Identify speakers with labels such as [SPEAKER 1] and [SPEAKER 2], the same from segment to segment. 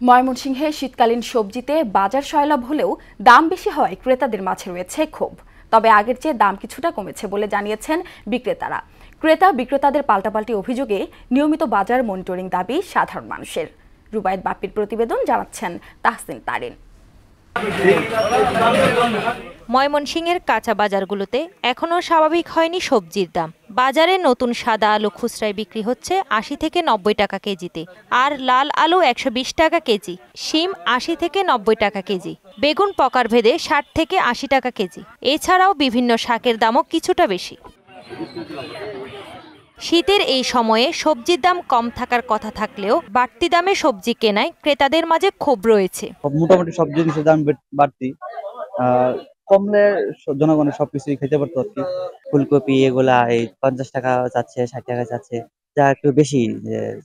[SPEAKER 1] ময়মনসিংহে শীতকালীন সবজিতে বাজার সয়লাভ হলেও দাম বেশি হওয়ায় ক্রেতাদের মাঝে রয়েছে ক্ষোভ। তবে আগের চেয়ে দাম কিছুটা কমেছে বলে জানিয়েছেন বিক্রেতারা। ক্রেতা বিক্রেতাদের পাল্টাপাল্টি অভিযোগে নিয়মিত বাজার মনিটরিং দাবি সাধারণ মানুষের। রুবায়েত বাপ্পির প্রতিবেদন, জানাচ্ছেন তাহসিন তারিন।
[SPEAKER 2] ময়মনসিংহের কাঁচা বাজারগুলোতে এখনও স্বাভাবিক হয়নি সবজির দাম। বাজারে নতুন সাদা আলু খুচরায় বিক্রি হচ্ছে ৮০ থেকে ৯০ টাকা কেজিতে, আর লাল আলু ১২০ টাকা কেজি, শিম ৮০ থেকে ৯০ টাকা কেজি, বেগুন প্রকার ভেদে ৬০ থেকে ৮০ টাকা কেজি। এছাড়াও বিভিন্ন শাকের দামও কিছুটা বেশি। শীতের এই সময়ে সবজির দাম কম থাকার কথা থাকলেও বাড়তি দামে সবজি কেনায় ক্রেতাদের মাঝে ক্ষোভ রয়েছে।
[SPEAKER 3] মোটামুটি সব জিনিসের দাম বাড়তি, কমলে জনগণের সবকিছুই খেতে পারতো আর কি। ফুলকপি এগুলা এই ৫০ টাকা যাচ্ছে, ৬০ টাকা যাচ্ছে, যা একটু বেশি,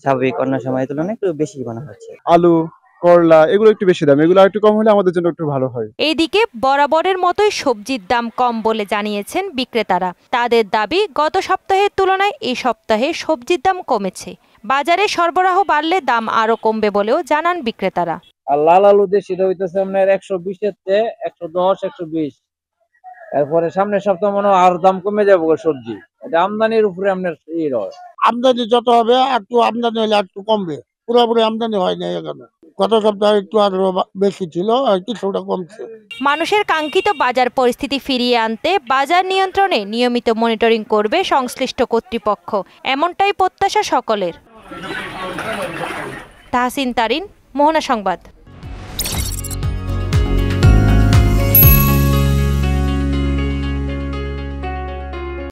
[SPEAKER 3] স্বাভাবিক অন্য সময়ের তুলনায় একটু বেশি মনে হচ্ছে।
[SPEAKER 4] আলু, করলা এগুলো একটু বেশি দাম, এগুলো একটু কম হলে আমাদের জন্য একটু ভালো হয়।
[SPEAKER 2] এইদিকে বরাবরের মতোই সবজির দাম কম বলে জানিয়েছেন বিক্রেতারা। তাদের দাবি, গত সপ্তাহের তুলনায় এই সপ্তাহে সবজির দাম কমেছে। বাজারে সরবরাহ বাড়লে দাম আরো কমবে বলেও জানান বিক্রেতারা।
[SPEAKER 5] আর লাল আলু দেশিটা হইতেছে আপনার ১২০ এর চেয়ে ১১০, ১২০। এরপরে সামনের সপ্তাহ মনে হয় আর দাম কমে যাবে সবজি। এটা আমদানির উপরে আপনার
[SPEAKER 6] আমদানি যত হবে একটু আমদানি হলে একটু কমবে, পুরোপুরি আমদানি হয় না এখানে। গত সপ্তাহে একটু আরো বেশি ছিল, কিছুটা কমছে।
[SPEAKER 2] মানুষের কাঙ্ক্ষিত বাজার পরিস্থিতি ফিরিয়ে আনতে বাজার নিয়ন্ত্রণে নিয়মিত মনিটরিং করবে সংশ্লিষ্ট কর্তৃপক্ষ, এমনটাই প্রত্যাশা সকলের। তাহসিন তারিন, মোহনা সংবাদ।